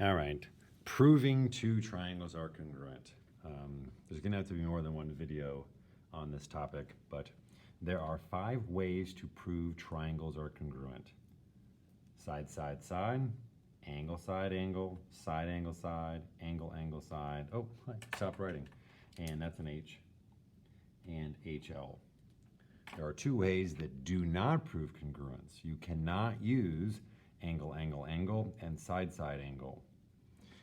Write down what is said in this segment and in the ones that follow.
All right, proving two triangles are congruent. There's gonna have to be more than one video on this topic, but there are 5 ways to prove triangles are congruent. Side, side, side, angle, side, angle, side, angle, side, angle, angle, side. Oh, I stopped writing. And that's an H and HL. There are 2 ways that do not prove congruence. You cannot use angle, angle, angle, and side, side, angle.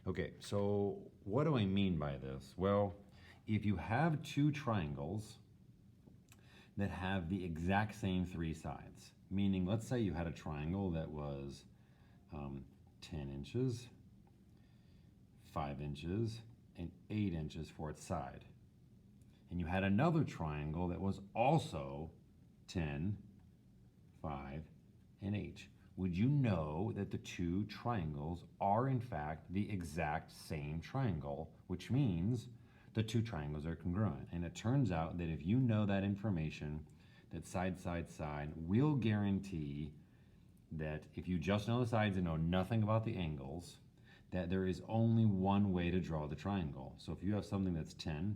Okay, so what do I mean by this? Well, if you have 2 triangles that have the exact same 3 sides, meaning let's say you had a triangle that was 10 inches, 5 inches, and 8 inches for its side. And you had another triangle that was also 10, 5, and 8. Would you know that the 2 triangles are in fact the exact same triangle, which means the 2 triangles are congruent? And it turns out that if you know that information, that side, side, side will guarantee that if you just know the sides and know nothing about the angles, that there is only one way to draw the triangle. So if you have something that's 10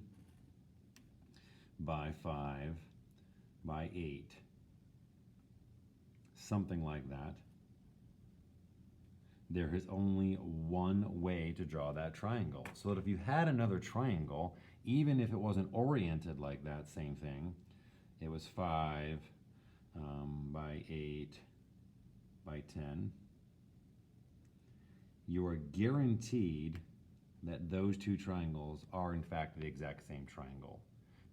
by 5 by 8, something like that, there is only one way to draw that triangle. So that if you had another triangle, even if it wasn't oriented like that same thing, it was 5 by 8 by 10, you are guaranteed that those 2 triangles are in fact the exact same triangle.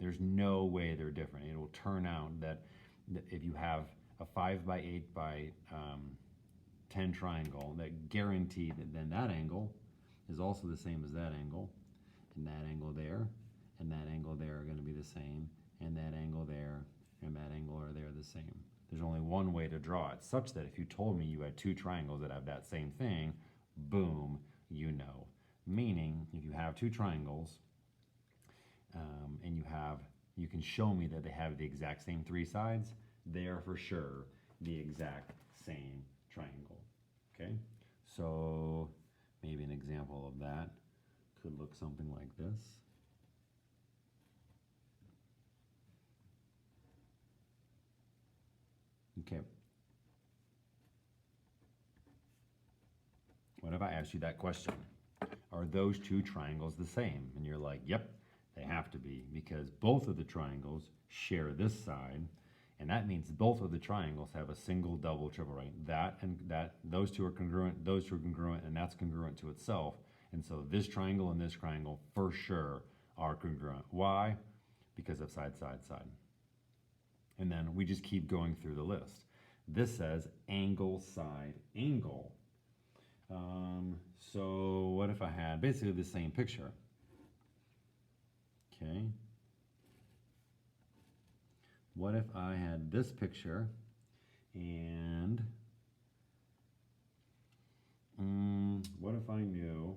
There's no way they're different. It will turn out that if you have a 5 by 8 by 10 triangle, that guaranteed that then that angle is also the same as that angle, and that angle there, and that angle there are going to be the same, and that angle there, and that angle are there the same. There's only one way to draw it, such that if you told me you had 2 triangles that have that same thing, boom, you know. Meaning, if you have 2 triangles, and you can show me that they have the exact same 3 sides, they are for sure the exact same triangle. Okay, so maybe an example of that could look something like this. Okay, what if I asked you that question? Are those 2 triangles the same? And you're like, yep, they have to be, because both of the triangles share this side, and that means both of the triangles have a single, double, triple, right? That and that, those 2 are congruent, those 2 are congruent, and that's congruent to itself. And so this triangle and this triangle for sure are congruent. Why? Because of side, side, side. And then we just keep going through the list. This says angle, side, angle. So what if I had basically the same picture? Okay. What if I had this picture and what if I knew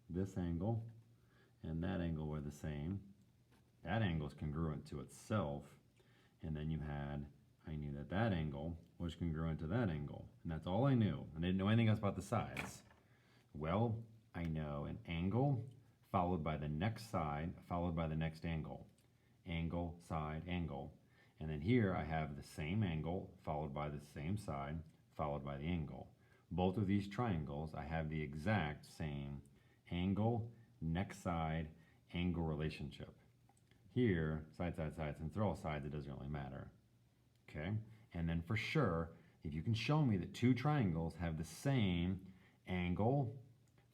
this angle and that angle were the same? That angle is congruent to itself, and then I knew that that angle was congruent to that angle, and that's all I knew. I didn't know anything else about the sides. Well, I know an angle followed by the next side followed by the next angle. Angle, side, angle. And then here I have the same angle followed by the same side followed by the angle. Both of these triangles, I have the exact same angle, next side, angle relationship. Here, side, side, side, since they're all sides, it doesn't really matter. Okay? And then for sure, if you can show me that 2 triangles have the same angle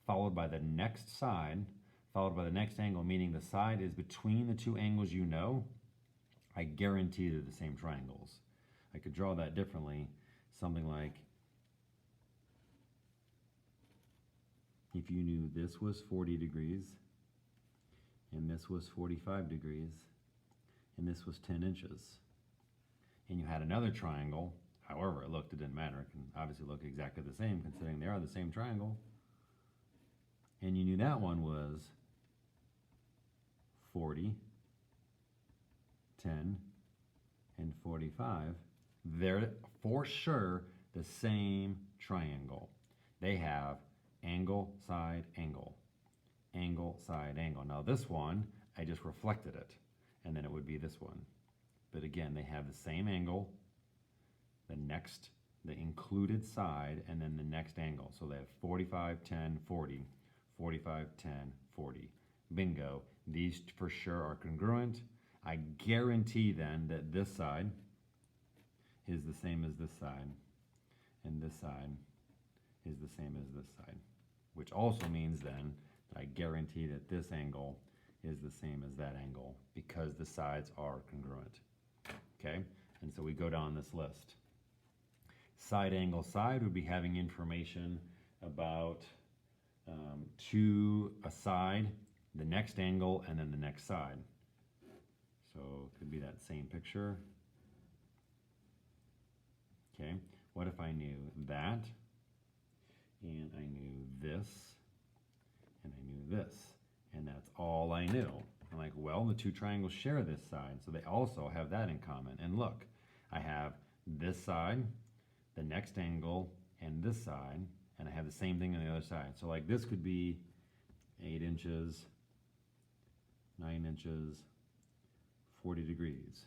followed by the next side followed by the next angle, meaning the side is between the 2 angles you know, I guarantee they're the same triangles. I could draw that differently, something like if you knew this was 40 degrees and this was 45 degrees and this was 10 inches, and you had another triangle, however it looked, it didn't matter, it can obviously look exactly the same considering they are the same triangle, and you knew that one was 40, 10, and 45, they're for sure the same triangle. They have angle, side, angle, angle, side, angle. Now this one, I just reflected it, and then it would be this one. But again, they have the same angle, the included side, and then the next angle. So they have 45, 10, 40, 45, 10, 40. Bingo. These for sure are congruent. I guarantee then that this side is the same as this side, and this side is the same as this side, which also means then that I guarantee that this angle is the same as that angle because the sides are congruent. Okay, and so we go down this list. Side angle side would be having information about to a side, the next angle, and then the next side. So it could be that same picture. Okay, what if I knew that, and I knew this, and I knew this, and that's all I knew? I'm like, well, the two triangles share this side, so they also have that in common. And look, I have this side, the next angle, and this side, and I have the same thing on the other side. So like this could be 8 inches, 9 inches, 40 degrees.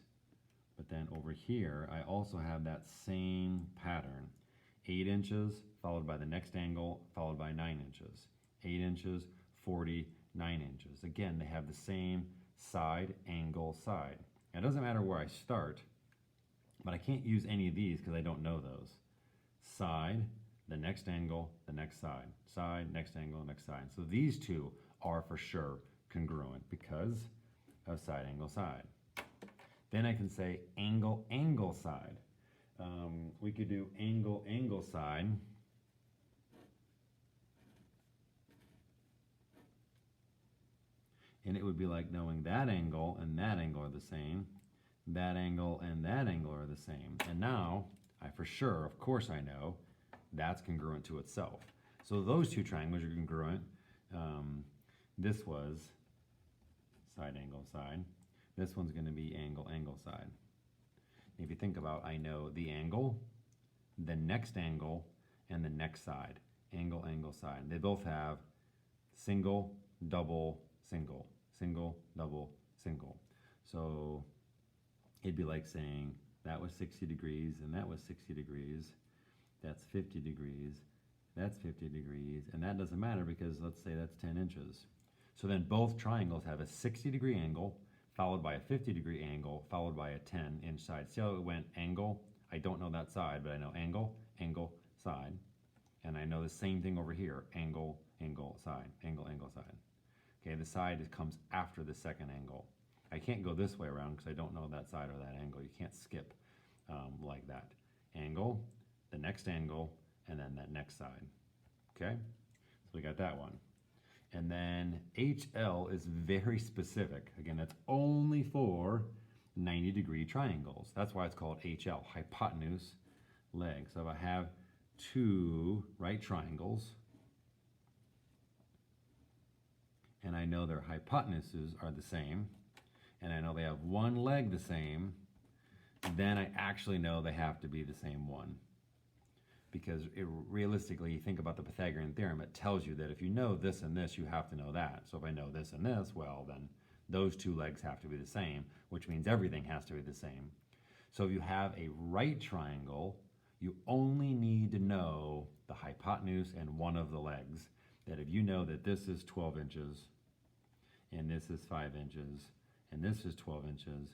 But then over here, I also have that same pattern. 8 inches, followed by the next angle, followed by 9 inches. 8 inches, 40, 9 inches. Again, they have the same side, angle, side. Now, it doesn't matter where I start, but I can't use any of these because I don't know those. Side, the next angle, the next side. Side, next angle, next side. So these two are for sure congruent because of side, angle, side. Then I can say angle, angle, side. We could do angle, angle, side. And it would be like knowing that angle and that angle are the same. That angle and that angle are the same. And now, I for sure, of course I know, that's congruent to itself. So those two triangles are congruent. This was side, angle, side. This one's going to be angle, angle, side. If you think about, I know the angle, the next angle, and the next side. Angle, angle, side. They both have single, double, single, single, double, single. So it'd be like saying that was 60 degrees and that was 60 degrees. That's 50 degrees. That's 50 degrees. And that doesn't matter because let's say that's 10 inches. So then both triangles have a 60-degree angle followed by a 50-degree angle, followed by a 10-inch side. See how it went angle? I don't know that side, but I know angle, angle, side. And I know the same thing over here, angle, angle, side, angle, angle, side. Okay, the side comes after the second angle. I can't go this way around because I don't know that side or that angle. You can't skip like that. Angle, the next angle, and then that next side. Okay, so we got that one. And then HL is very specific. Again, that's only for 90-degree triangles. That's why it's called HL, hypotenuse leg. So if I have two right triangles, and I know their hypotenuses are the same, and I know they have one leg the same, then I actually know they have to be the same one. Because realistically, you think about the Pythagorean theorem, it tells you that if you know this and this, you have to know that. So if I know this and this, well, then those two legs have to be the same, which means everything has to be the same. So if you have a right triangle, you only need to know the hypotenuse and one of the legs. That if you know that this is 12 inches, and this is 5 inches, and this is 12 inches,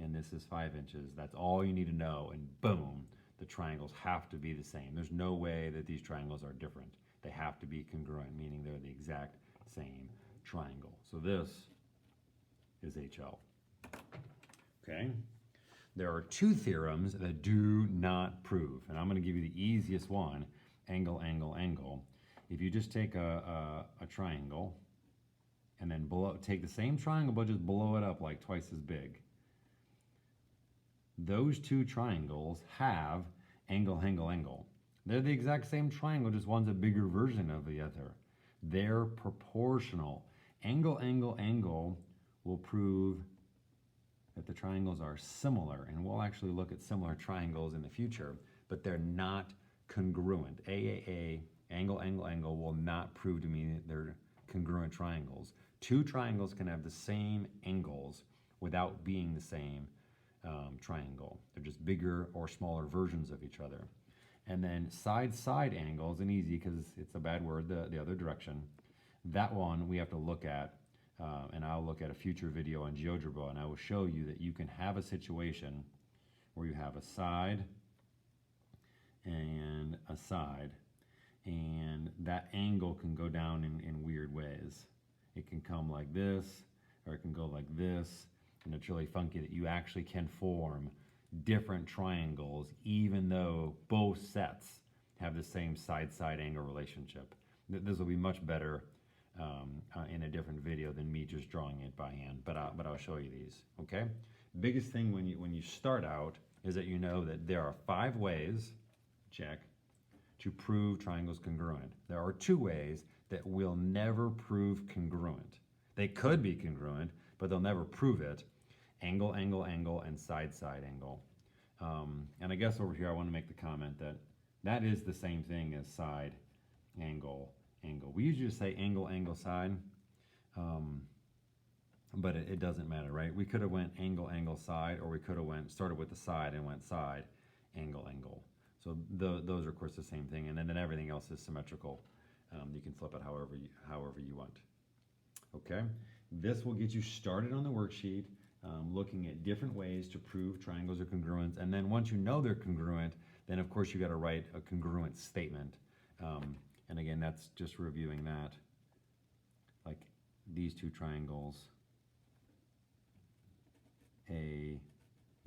and this is 5 inches, that's all you need to know, and boom, the triangles have to be the same. There's no way that these triangles are different. They have to be congruent, meaning they're the exact same triangle. So this is HL. Okay? There are two theorems that do not prove, and I'm going to give you the easiest one, angle, angle, angle. If you just take a triangle and then take the same triangle but just blow it up like twice as big, those two triangles have angle, angle, angle. They're the exact same triangle, just one's a bigger version of the other. They're proportional. Angle, angle, angle will prove that the triangles are similar, and we'll actually look at similar triangles in the future, but they're not congruent. AAA Angle, angle, angle will not prove to me that they're congruent triangles. Two triangles can have the same angles without being the same triangle. They're just bigger or smaller versions of each other. And then side-side angle is an easy, because it's a bad word, the other direction. That one we have to look at, and I'll look at a future video on GeoGebra, and I will show you that you can have a situation where you have a side and a side, and that angle can go down in weird ways. It can come like this, or it can go like this, and it's really funky that you actually can form different triangles even though both sets have the same side-side angle relationship. This will be much better in a different video than me just drawing it by hand, but I'll show you these, okay? Biggest thing when you start out is that you know that there are 5 ways, check, to prove triangles congruent. There are 2 ways that will never prove congruent. They could be congruent, but they'll never prove it. Angle, angle, angle, and side-side angle. And I guess over here I want to make the comment that that is the same thing as side, angle, angle. We usually just say angle, angle, side, but it doesn't matter, right? We could have went angle, angle, side, or we could have started with the side and went side, angle, angle. So those are of course the same thing, and then everything else is symmetrical. You can flip it however you want. Okay, this will get you started on the worksheet, looking at different ways to prove triangles are congruent. And then once you know they're congruent, then of course you got to write a congruent statement. And again, that's just reviewing that. Like these 2 triangles, A,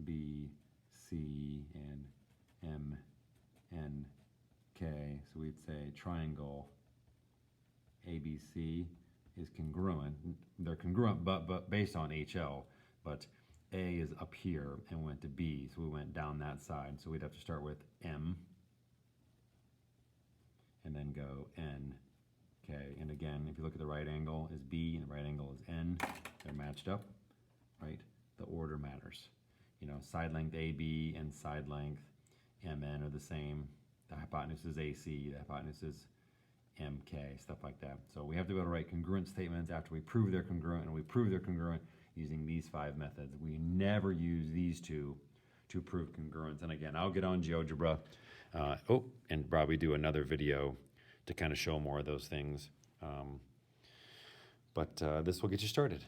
B, C, and M, N, K. So we'd say triangle ABC is congruent. They're congruent, but based on HL. But A is up here and went to B, so we went down that side. So we'd have to start with M, and then go N, K. And again, if you look at the right angle is B and the right angle is N, they're matched up, right? The order matters. You know, side length AB and side length MN are the same. The hypotenuse is AC, the hypotenuse is MK, stuff like that. So we have to be able to write congruent statements after we prove they're congruent, and we prove they're congruent using these 5 methods. We never use these 2 to prove congruence. And again, I'll get on GeoGebra, and probably do another video to kind of show more of those things. But this will get you started.